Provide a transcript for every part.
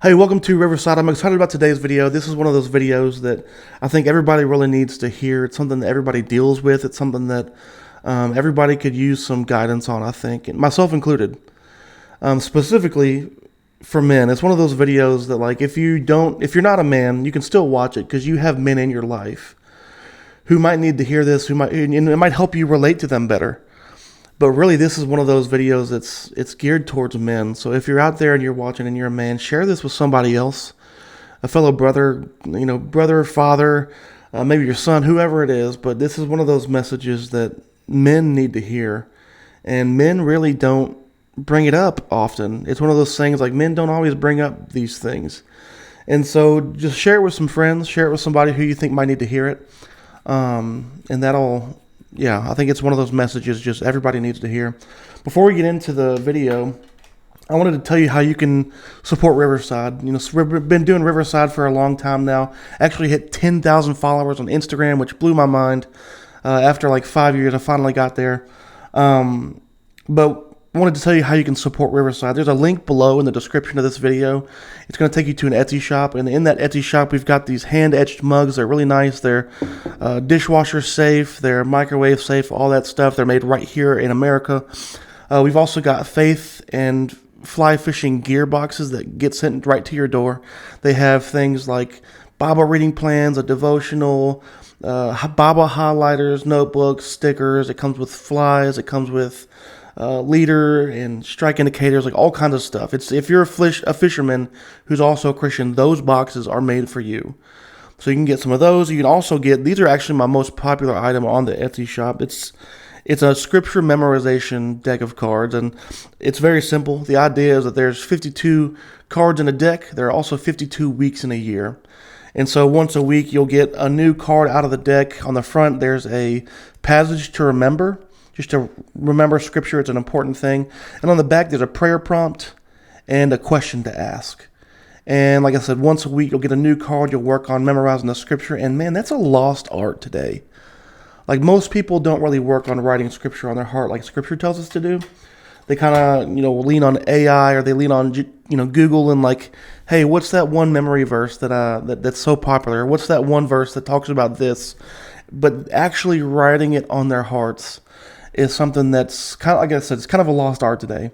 Hey, welcome to Riverside. I'm excited about today's video. This is one of those videos that I think everybody really needs to hear. It's something that everybody deals with. It's something that everybody could use some guidance on, I think, and myself included. Specifically for men, it's one of those videos that, like, if you're not a man, you can still watch it because you have men in your life who might need to hear this, and it might help you relate to them better. But really, this is one of those videos it's geared towards men. So if you're out there and you're watching and you're a man, share this with somebody else, a fellow brother, brother, father, maybe your son, whoever it is. But this is one of those messages that men need to hear, and men really don't bring it up often. It's one of those things like men don't always bring up these things, and so just share it with some friends, share it with somebody who you think might need to hear it, and that'll yeah, I think it's one of those messages just everybody needs to hear. Before we get into the video, I wanted to tell you how you can support Riverside. We've been doing Riverside for a long time now. Actually hit 10,000 followers on Instagram, which blew my mind. After like 5 years, I finally got there. But I wanted to tell you how you can support Riverside. There's a link below in the description of this video. It's going to take you to an Etsy shop, and in that Etsy shop, we've got these hand-etched mugs. They're really nice. They're dishwasher safe. They're microwave safe. All that stuff. They're made right here in America. We've also got faith and fly fishing gear boxes that get sent right to your door. They have things like Bible reading plans, a devotional, Bible highlighters, notebooks, stickers. It comes with flies. It comes with leader and strike indicators, like all kinds of stuff. It's if you're a fisherman who's also a Christian, those boxes are made for you. So you can get some of those. You can also get, these are actually my most popular item on the Etsy shop. It's a scripture memorization deck of cards, and it's very simple. The idea is that there's 52 cards in a deck. There are also 52 weeks in a year. And so once a week, you'll get a new card out of the deck. On the front, there's a passage to remember. Just to remember scripture, it's an important thing. And on the back, there's a prayer prompt and a question to ask. And like I said, once a week, you'll get a new card. You'll work on memorizing the scripture. And man, that's a lost art today. Like most people don't really work on writing scripture on their heart like scripture tells us to do. They kind of, lean on AI, or they lean on, Google, and like, hey, what's that one memory verse that's so popular? What's that one verse that talks about this? But actually writing it on their hearts is something that's kind of, like I said, it's kind of a lost art today.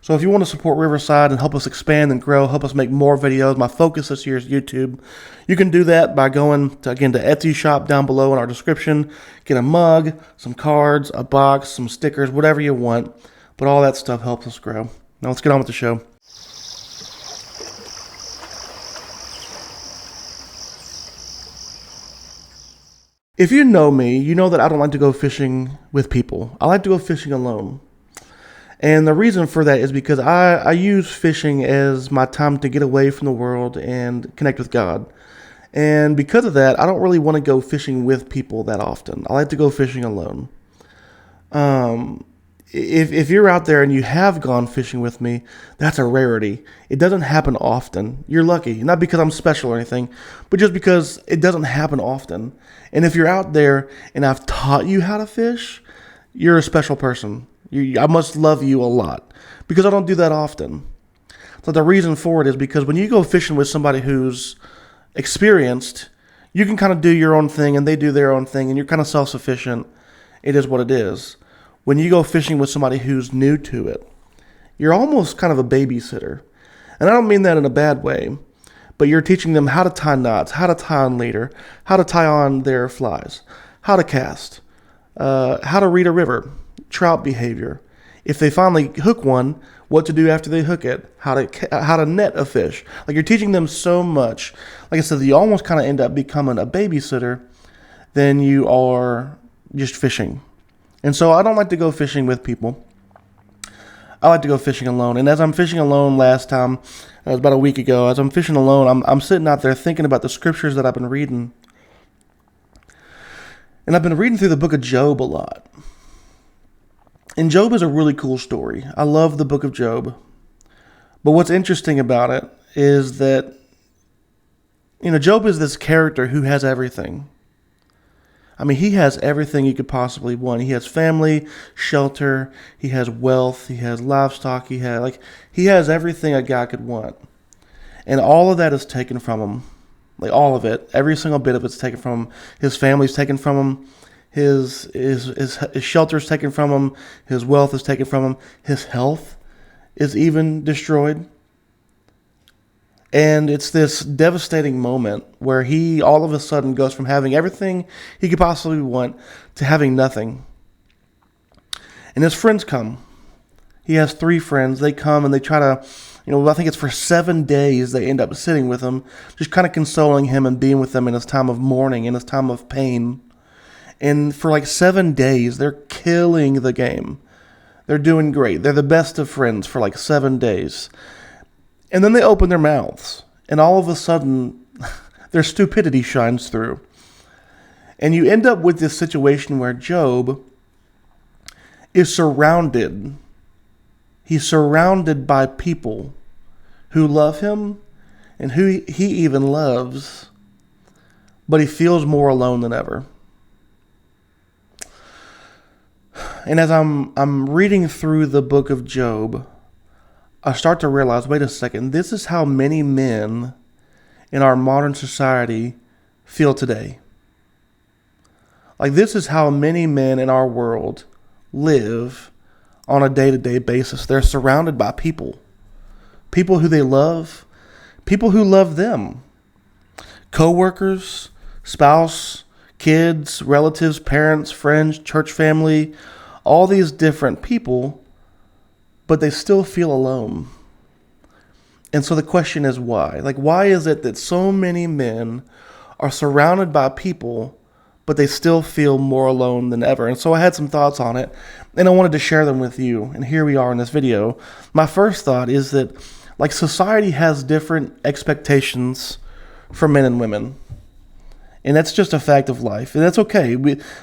So if you want to support Riverside and help us expand and grow, help us make more videos, my focus this year is YouTube. You can do that by going to Etsy shop down below in our description. Get a mug, some cards, a box, some stickers, whatever you want. But all that stuff helps us grow. Now let's get on with the show. If you know me, you know that I don't like to go fishing with people. I like to go fishing alone. And the reason for that is because I use fishing as my time to get away from the world and connect with God. And because of that, I don't really want to go fishing with people that often. I like to go fishing alone. If you're out there and you have gone fishing with me, that's a rarity. It doesn't happen often. You're lucky. Not because I'm special or anything, but just because it doesn't happen often. And if you're out there and I've taught you how to fish, you're a special person. I must love you a lot because I don't do that often. So the reason for it is because when you go fishing with somebody who's experienced, you can kind of do your own thing and they do their own thing and you're kind of self-sufficient. It is what it is. When you go fishing with somebody who's new to it, you're almost kind of a babysitter. And I don't mean that in a bad way, but you're teaching them how to tie knots, how to tie on leader, how to tie on their flies, how to cast, how to read a river, trout behavior. If they finally hook one, what to do after they hook it, how to net a fish. Like you're teaching them so much. Like I said, you almost kind of end up becoming a babysitter than you are just fishing. And so I don't like to go fishing with people. I like to go fishing alone. And as I'm fishing alone last time, it was about a week ago, as I'm fishing alone, I'm sitting out there thinking about the scriptures that I've been reading. And I've been reading through the book of Job a lot. And Job is a really cool story. I love the book of Job. But what's interesting about it is that, Job is this character who has everything. I mean, he has everything you could possibly want. He has family, shelter, he has wealth, he has livestock, he has everything a guy could want. And all of that is taken from him. Like all of it. Every single bit of it's taken from him. His family's taken from him. His shelter's taken from him. His wealth is taken from him. His health is even destroyed. And it's this devastating moment where he all of a sudden goes from having everything he could possibly want to having nothing. And his friends come. He has 3 friends. They come and they try to, I think it's for 7 days they end up sitting with him, just kind of consoling him and being with him in his time of mourning, in his time of pain. And for like 7 days, they're killing the game. They're doing great. They're the best of friends for like 7 days. And then they open their mouths, and all of a sudden, their stupidity shines through. And you end up with this situation where Job is surrounded. He's surrounded by people who love him and who he even loves, but he feels more alone than ever. And as I'm reading through the book of Job, I start to realize, wait a second, this is how many men in our modern society feel today. Like, this is how many men in our world live on a day-to-day basis. They're surrounded by people who they love, people who love them, co-workers, spouse, kids, relatives, parents, friends, church family, all these different people, but they still feel alone. And so the question is why? Like, why is it that so many men are surrounded by people, but they still feel more alone than ever? And so I had some thoughts on it, and I wanted to share them with you. And here we are in this video. My first thought is that, like, society has different expectations for men and women. And that's just a fact of life. And that's okay.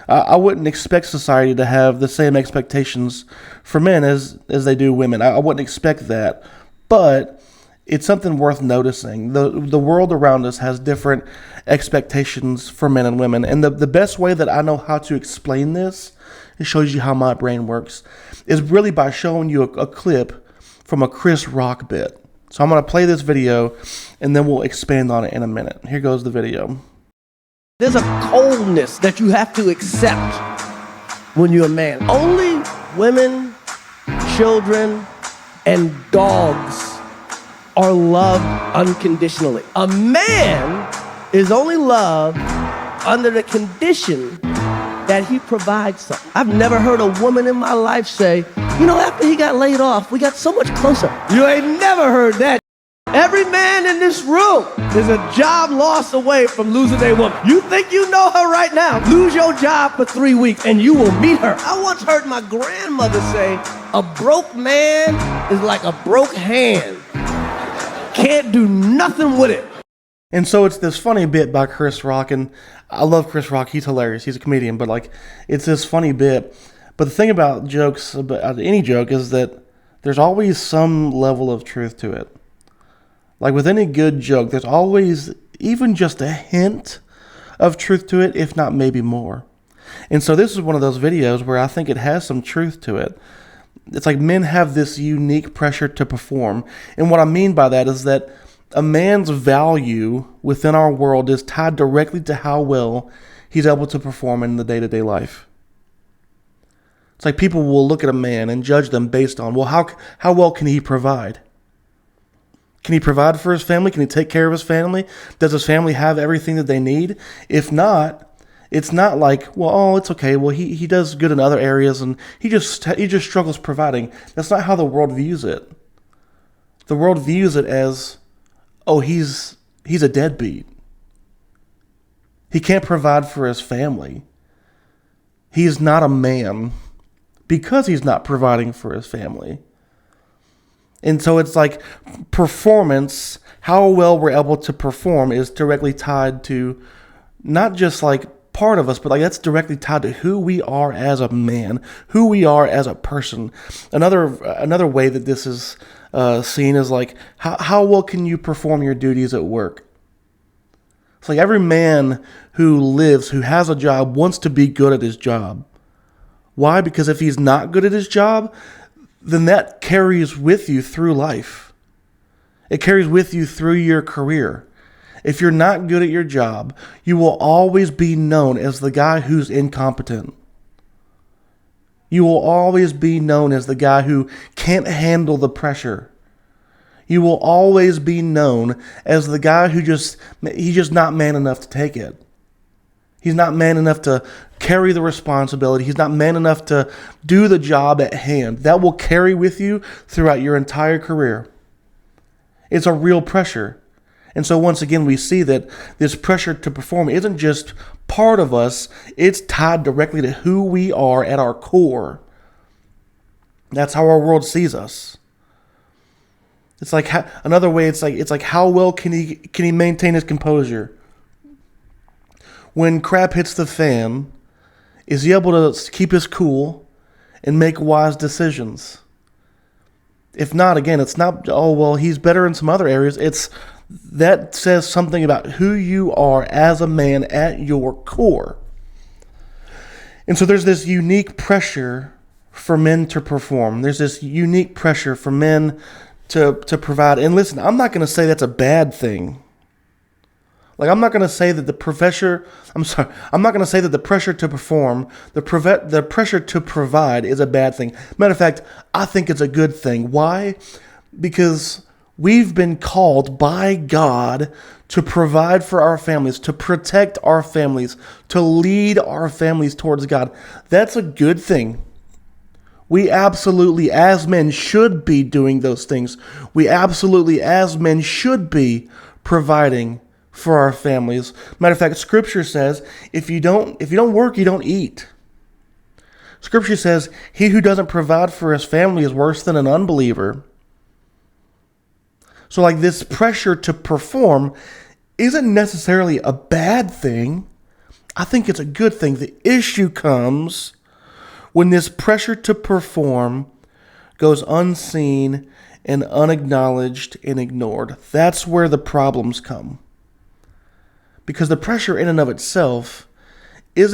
I wouldn't expect society to have the same expectations for men as they do women. I wouldn't expect that. But it's something worth noticing. The world around us has different expectations for men and women. And the best way that I know how to explain this, it shows you how my brain works, is really by showing you a clip from a Chris Rock bit. So I'm going to play this video, and then we'll expand on it in a minute. Here goes the video. There's a coldness that you have to accept when you're a man. Only women, children, and dogs are loved unconditionally. A man is only loved under the condition that he provides something. I've never heard a woman in my life say, after he got laid off, we got so much closer. You ain't never heard that. Every man in this room is a job loss away from losing a woman. You think you know her right now? Lose your job for 3 weeks and you will meet her. I once heard my grandmother say, a broke man is like a broke hand. Can't do nothing with it. And so it's this funny bit by Chris Rock, and I love Chris Rock. He's hilarious. He's a comedian, but it's this funny bit. But the thing about jokes, about any joke, is that there's always some level of truth to it. Like with any good joke, there's always even just a hint of truth to it, if not maybe more. And so this is one of those videos where I think it has some truth to it. It's like men have this unique pressure to perform. And what I mean by that is that a man's value within our world is tied directly to how well he's able to perform in the day-to-day life. It's like people will look at a man and judge them based on, well, how well can he provide? Can he provide for his family? Can he take care of his family? Does his family have everything that they need? If not, it's not like, well, it's okay. Well, he does good in other areas and he just struggles providing. That's not how the world views it. The world views it as, oh, he's a deadbeat. He can't provide for his family. He's not a man because he's not providing for his family. And so it's like performance, how well we're able to perform is directly tied to not just like part of us, but like that's directly tied to who we are as a man, who we are as a person. Another way that this is seen is like how well can you perform your duties at work? It's like every man who lives, who has a job, wants to be good at his job. Why? Because if he's not good at his job, then that carries with you through life. It carries with you through your career. If you're not good at your job, you will always be known as the guy who's incompetent. You will always be known as the guy who can't handle the pressure. You will always be known as the guy he's just not man enough to take it. He's not man enough to carry the responsibility. He's not man enough to do the job at hand. That will carry with you throughout your entire career. It's a real pressure. And so once again, we see that this pressure to perform isn't just part of us. It's tied directly to who we are at our core. That's how our world sees us. It's like another way. It's like how well can he maintain his composure when crap hits the fan? Is he able to keep his cool and make wise decisions? If not, again, it's not, oh, well, he's better in some other areas. That says something about who you are as a man at your core. And so there's this unique pressure for men to perform. There's this unique pressure for men to provide. And listen, I'm not going to say that's a bad thing. Like, I'm not going to say that I'm not going to say that the pressure to perform, the pressure to provide is a bad thing. Matter of fact, I think it's a good thing. Why? Because we've been called by God to provide for our families, to protect our families, to lead our families towards God. That's a good thing. We absolutely, as men, should be doing those things. We absolutely, as men, should be providing for our families. Matter of fact, Scripture says, if you don't work, you don't eat. Scripture says, he who doesn't provide for his family is worse than an unbeliever. So like this pressure to perform isn't necessarily a bad thing. I think it's a good thing. The issue comes when this pressure to perform goes unseen and unacknowledged and ignored. That's where the problems come. Because the pressure in and of itself there's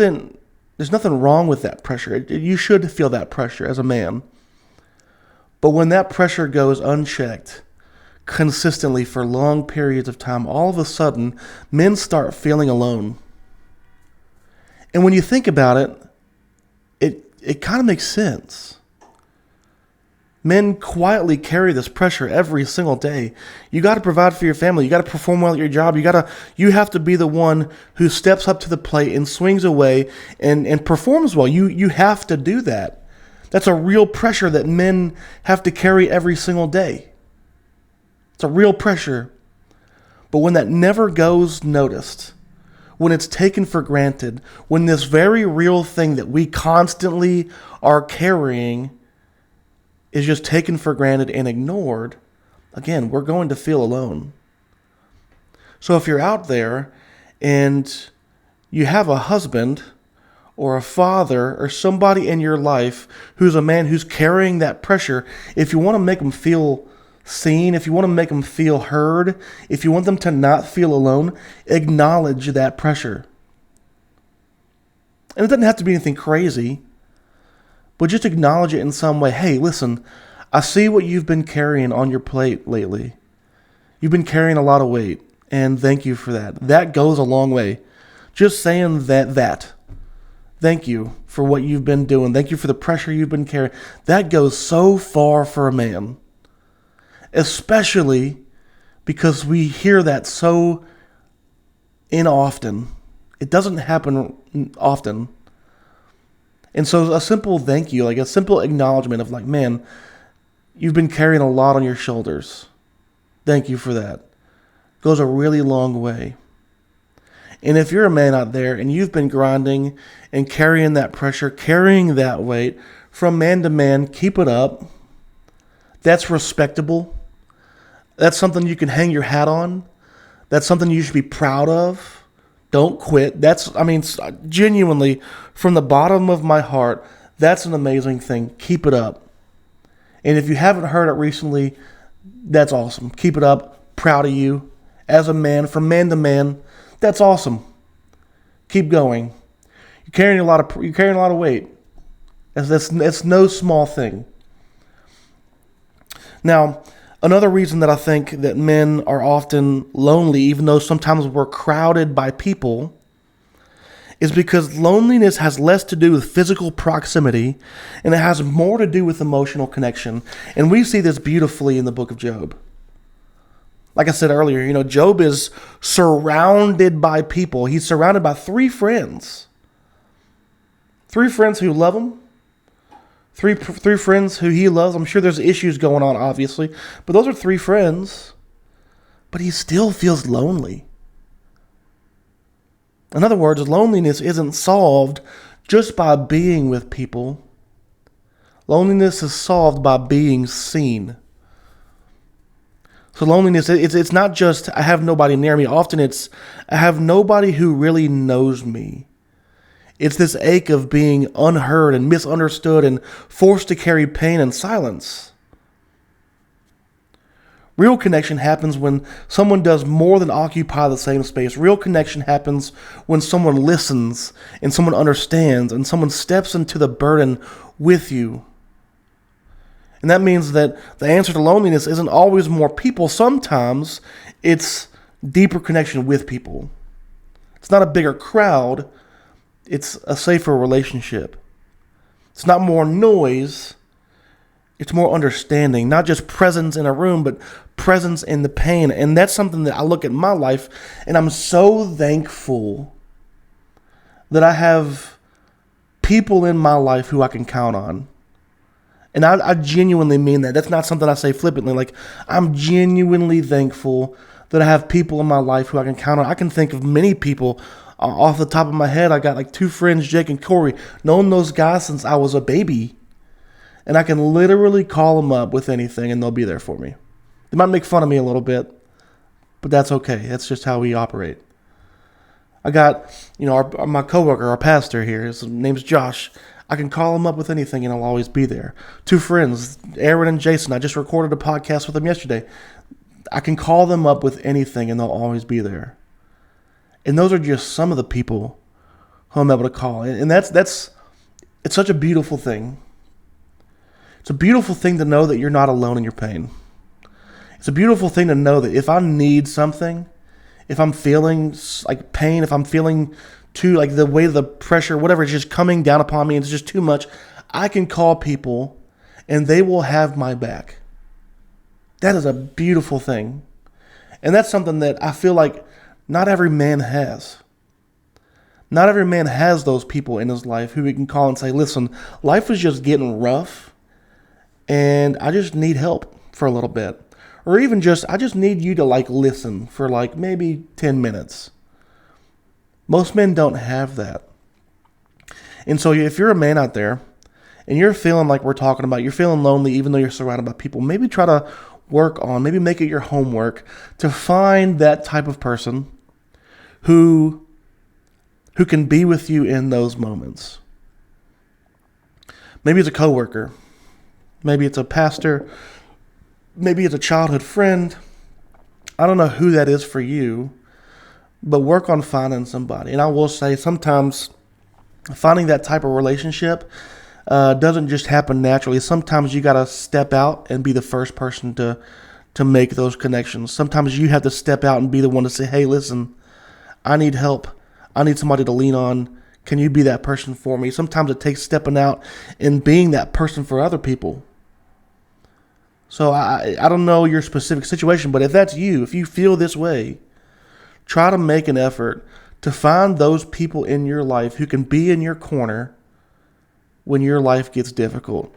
nothing wrong with that pressure. You should feel that pressure as a man. But when that pressure goes unchecked, consistently for long periods of time, all of a sudden, men start feeling alone. And when you think about it kind of makes sense. Men quietly carry this pressure every single day. You got to provide for your family. You got to perform well at your job. You have to be the one who steps up to the plate and swings away and performs well. You have to do that. That's a real pressure that men have to carry every single day. It's a real pressure. But when that never goes noticed, when it's taken for granted, when this very real thing that we constantly are carrying is just taken for granted and ignored, again, we're going to feel alone. So if you're out there and you have a husband or a father or somebody in your life who's a man who's carrying that pressure, if you want to make them feel seen, if you want to make them feel heard, if you want them to not feel alone, acknowledge that pressure. And it doesn't have to be anything crazy, but just acknowledge it in some way. Hey, listen, I see what you've been carrying on your plate lately. You've been carrying a lot of weight, and thank you for that. That goes a long way. Just saying that. Thank you for what you've been doing. Thank you for the pressure you've been carrying. That goes so far for a man. Especially because we hear that so often. It doesn't happen often. And so a simple thank you, like a simple acknowledgement of like, man, you've been carrying a lot on your shoulders. Thank you for that. Goes a really long way. And if you're a man out there and you've been grinding and carrying that pressure, carrying that weight from man to man, keep it up. That's respectable. That's something you can hang your hat on. That's something you should be proud of. Don't quit. Genuinely, from the bottom of my heart, that's an amazing thing. Keep it up. And if you haven't heard it recently, that's awesome. Keep it up. Proud of you. As a man, from man to man, that's awesome. Keep going. You're carrying a lot of weight. That's no small thing. Now, Another reason that I think that men are often lonely, even though sometimes we're crowded by people, is because loneliness has less to do with physical proximity and it has more to do with emotional connection. And we see this beautifully in the book of Job. Like I said earlier, Job is surrounded by people. He's surrounded by three friends. Three friends who love him. Three friends who he loves. I'm sure there's issues going on, obviously. But those are three friends. But he still feels lonely. In other words, loneliness isn't solved just by being with people. Loneliness is solved by being seen. So loneliness, it's not just I have nobody near me. Often it's I have nobody who really knows me. It's this ache of being unheard and misunderstood and forced to carry pain and silence. Real connection happens when someone does more than occupy the same space. Real connection happens when someone listens and someone understands and someone steps into the burden with you. And that means that the answer to loneliness isn't always more people. Sometimes it's deeper connection with people. It's not a bigger crowd. It's a safer relationship. It's not more noise. It's more understanding. Not just presence in a room, but presence in the pain. And that's something that I look at in my life, and I'm so thankful that I have people in my life who I can count on. And I genuinely mean that. That's not something I say flippantly. Like, I'm genuinely thankful that I have people in my life who I can count on. I can think of many people off the top of my head. I got like two friends, Jake and Corey, known those guys since I was a baby. And I can literally call them up with anything and they'll be there for me. They might make fun of me a little bit, but that's okay. That's just how we operate. I got, my coworker, our pastor here, his name's Josh. I can call him up with anything and he'll always be there. Two friends, Aaron and Jason. I just recorded a podcast with them yesterday. I can call them up with anything and they'll always be there. And those are just some of the people who I'm able to call. And it's such a beautiful thing. It's a beautiful thing to know that you're not alone in your pain. It's a beautiful thing to know that if I need something, if I'm feeling like pain, if I'm feeling too, like the way the pressure, whatever, is just coming down upon me, it's just too much, I can call people and they will have my back. That is a beautiful thing. And that's something that I feel like not every man has. Not every man has those people in his life who he can call and say, listen, life is just getting rough and I just need help for a little bit. Or even just, I just need you to listen for maybe 10 minutes. Most men don't have that. And so if you're a man out there and you're feeling like we're talking about, you're feeling lonely even though you're surrounded by people, maybe try to maybe make it your homework to find that type of person who can be with you in those moments. Maybe it's a coworker. Maybe it's a pastor. Maybe it's a childhood friend. I don't know who that is for you, but work on finding somebody. And I will say sometimes finding that type of relationship doesn't just happen naturally. Sometimes you got to step out and be the first person to make those connections. Sometimes you have to step out and be the one to say, hey, listen, I need help. I need somebody to lean on. Can you be that person for me? Sometimes it takes stepping out and being that person for other people. So I don't know your specific situation, but if that's you, if you feel this way, try to make an effort to find those people in your life who can be in your corner when your life gets difficult.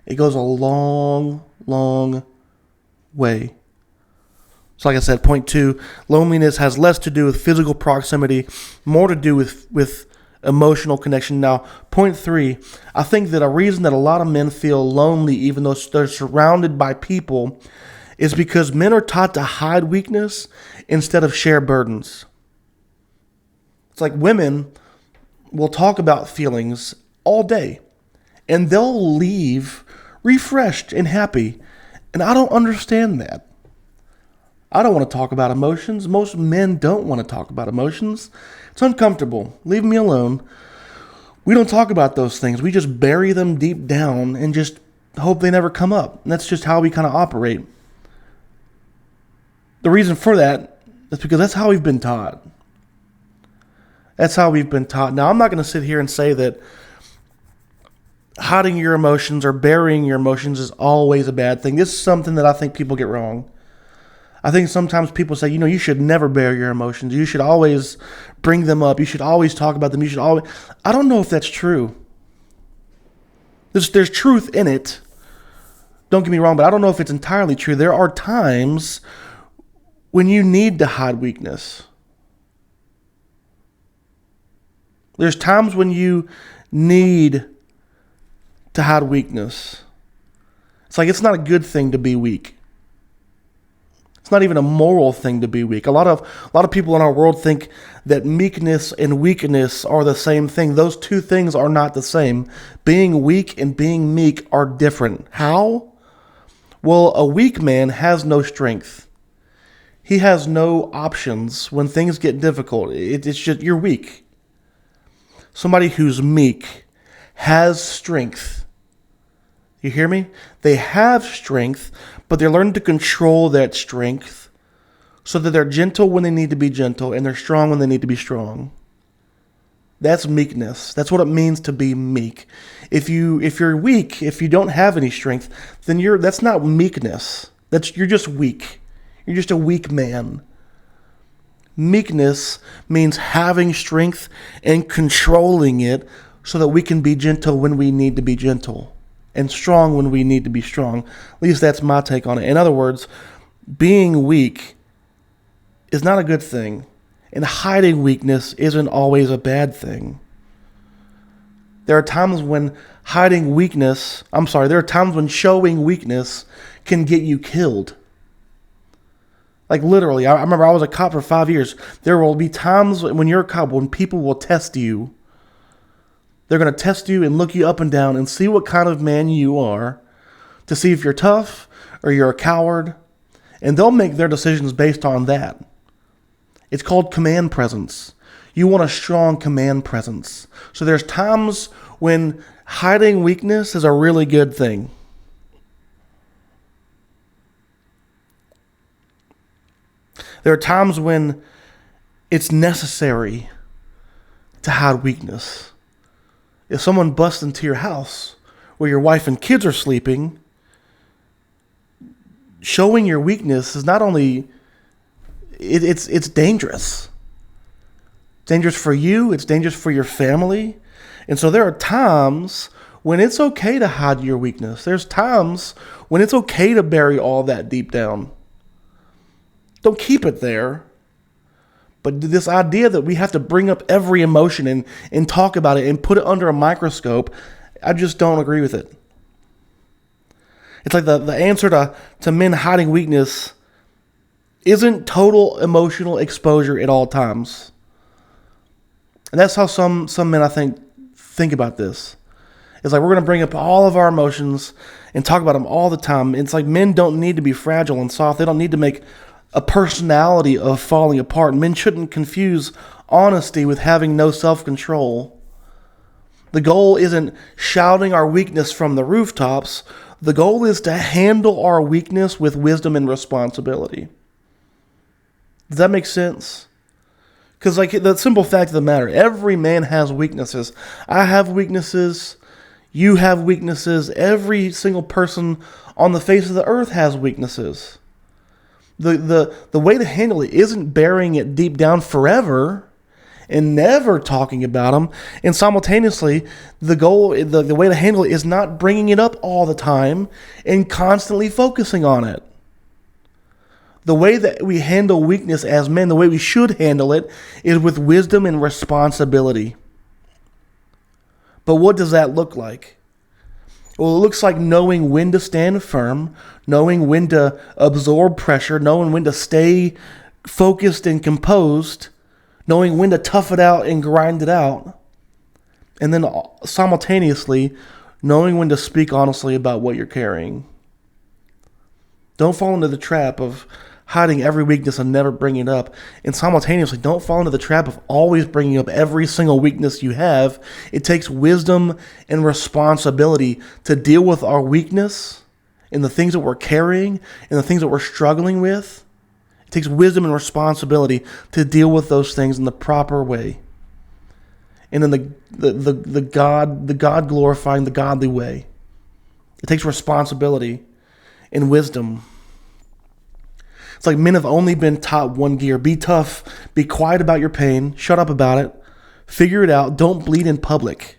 It goes a long, long way. So like I said, point 2, loneliness has less to do with physical proximity, more to do with emotional connection. Now, point 3, I think that a reason that a lot of men feel lonely even though they're surrounded by people is because men are taught to hide weakness instead of share burdens. It's like women will talk about feelings all day and they'll leave refreshed and happy. And I don't understand that. I don't want to talk about emotions. Most men don't want to talk about emotions. It's uncomfortable. Leave me alone. We don't talk about those things. We just bury them deep down and just hope they never come up. And that's just how we kind of operate. The reason for that is because that's how we've been taught. That's how we've been taught. Now, I'm not going to sit here and say that hiding your emotions or burying your emotions is always a bad thing. This is something that I think people get wrong. I think sometimes people say, you should never bury your emotions. You should always bring them up. You should always talk about them. You should always... I don't know if that's true. There's truth in it. Don't get me wrong, but I don't know if it's entirely true. There are times when you need to hide weakness. There's times when you need to hide weakness. It's like it's not a good thing to be weak. It's not even a moral thing to be weak. A lot of people in our world think that meekness and weakness are the same thing. Those two things are not the same. Being weak and being meek are different. How? Well, a weak man has no strength. He has no options when things get difficult. It's just, you're weak. Somebody who's meek has strength. You hear me? They have strength, but they're learning to control that strength so that they're gentle when they need to be gentle and they're strong when they need to be strong. That's meekness. That's what it means to be meek. If you're weak, if you don't have any strength, then that's not meekness. You're just weak. You're just a weak man. Meekness means having strength and controlling it so that we can be gentle when we need to be gentle and strong when we need to be strong. At least that's my take on it. In other words, being weak is not a good thing, and hiding weakness isn't always a bad thing. There are times when there are times when showing weakness can get you killed. Like literally, I remember I was a cop for 5 years. There will be times when you're a cop when people will test you. They're going to test you and look you up and down and see what kind of man you are to see if you're tough or you're a coward. And they'll make their decisions based on that. It's called command presence. You want a strong command presence. So there's times when hiding weakness is a really good thing. There are times when it's necessary to hide weakness. If someone busts into your house where your wife and kids are sleeping, showing your weakness is not only, it's dangerous. It's dangerous for you, it's dangerous for your family. And so there are times when it's okay to hide your weakness. There's times when it's okay to bury all that deep down. Don't keep it there. But this idea that we have to bring up every emotion and talk about it and put it under a microscope, I just don't agree with it. It's like the answer to men hiding weakness isn't total emotional exposure at all times. And that's how some men, I think about this. It's like we're going to bring up all of our emotions and talk about them all the time. It's like men don't need to be fragile and soft. They don't need to make a personality of falling apart. Men shouldn't confuse honesty with having no self-control. The goal isn't shouting our weakness from the rooftops. The goal is to handle our weakness with wisdom and responsibility. Does that make sense? Because like the simple fact of the matter, every man has weaknesses. I have weaknesses. You have weaknesses. Every single person on the face of the earth has weaknesses. The way to handle it isn't burying it deep down forever and never talking about them. And simultaneously, the way to handle it is not bringing it up all the time and constantly focusing on it. The way that we handle weakness as men, the way we should handle it, is with wisdom and responsibility. But what does that look like? Well, it looks like knowing when to stand firm, knowing when to absorb pressure, knowing when to stay focused and composed, knowing when to tough it out and grind it out, and then simultaneously knowing when to speak honestly about what you're carrying. Don't fall into the trap of hiding every weakness and never bringing it up. And simultaneously, don't fall into the trap of always bringing up every single weakness you have. It takes wisdom and responsibility to deal with our weakness and the things that we're carrying and the things that we're struggling with It takes wisdom and responsibility to deal with those things in the proper way. And in the God glorifying, the godly way. It takes responsibility and wisdom. It's like men have only been taught one gear. Be tough. Be quiet about your pain. Shut up about it. Figure it out. Don't bleed in public.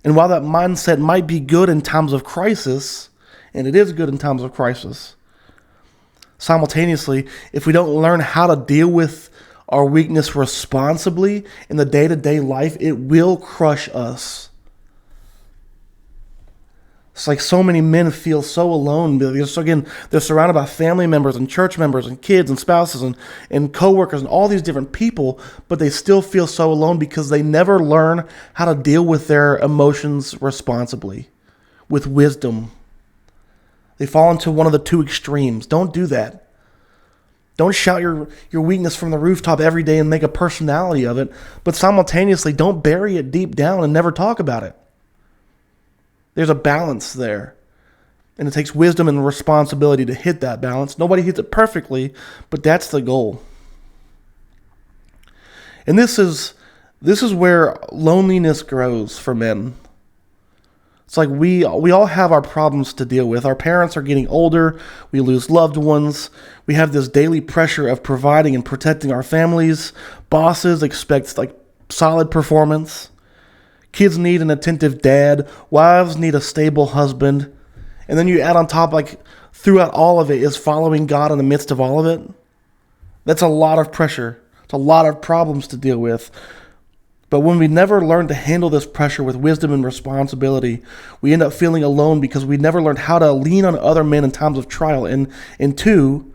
And while that mindset might be good in times of crisis, and it is good in times of crisis, simultaneously, if we don't learn how to deal with our weakness responsibly in the day-to-day life, it will crush us. It's like so many men feel so alone because, again, they're surrounded by family members and church members and kids and spouses and coworkers and all these different people, but they still feel so alone because they never learn how to deal with their emotions responsibly, with wisdom. They fall into one of the two extremes. Don't do that. Don't shout your weakness from the rooftop every day and make a personality of it, but simultaneously don't bury it deep down and never talk about it. There's a balance there, and it takes wisdom and responsibility to hit that balance. Nobody hits it perfectly, but that's the goal. And this is where loneliness grows for men. It's like we all have our problems to deal with. Our parents are getting older. We lose loved ones. We have this daily pressure of providing and protecting our families. Bosses expect like solid performance. Kids need an attentive dad. Wives need a stable husband. And then you add on top, like, throughout all of it is following God in the midst of all of it. That's a lot of pressure. It's a lot of problems to deal with. But when we never learn to handle this pressure with wisdom and responsibility, we end up feeling alone because we never learned how to lean on other men in times of trial. And two,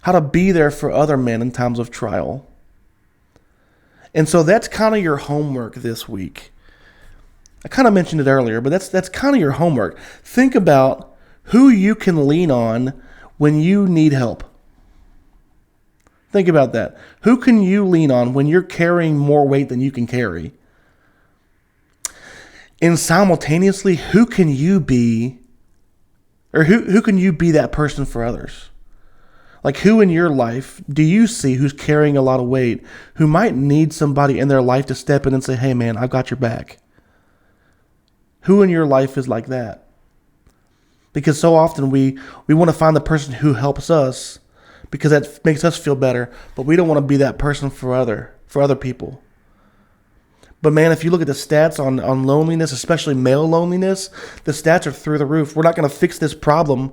how to be there for other men in times of trial. And so that's kind of your homework this week. I kind of mentioned it earlier, but that's kind of your homework. Think about who you can lean on when you need help. Think about that. Who can you lean on when you're carrying more weight than you can carry? And simultaneously, who can you be, or who can you be that person for others? Like, who in your life do you see who's carrying a lot of weight, who might need somebody in their life to step in and say, hey man, I've got your back? Who in your life is like that? Because so often we want to find the person who helps us because that makes us feel better, but we don't want to be that person for other people. But man, if you look at the stats on loneliness, especially male loneliness, the stats are through the roof. We're not going to fix this problem,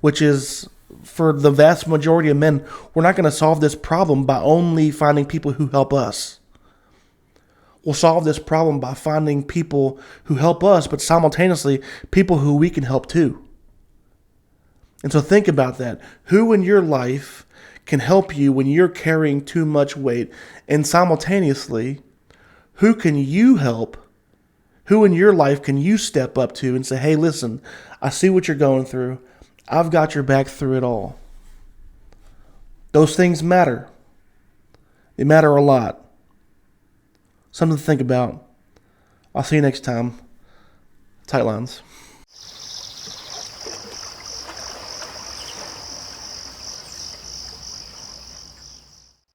which is, for the vast majority of men, we're not going to solve this problem by only finding people who help us. We'll solve this problem by finding people who help us, but simultaneously people who we can help too. And so think about that. Who in your life can help you when you're carrying too much weight? And simultaneously, who can you help? Who in your life can you step up to and say, hey, listen, I see what you're going through. I've got your back through it all. Those things matter. They matter a lot. Something to think about. I'll see you next time. Tight lines.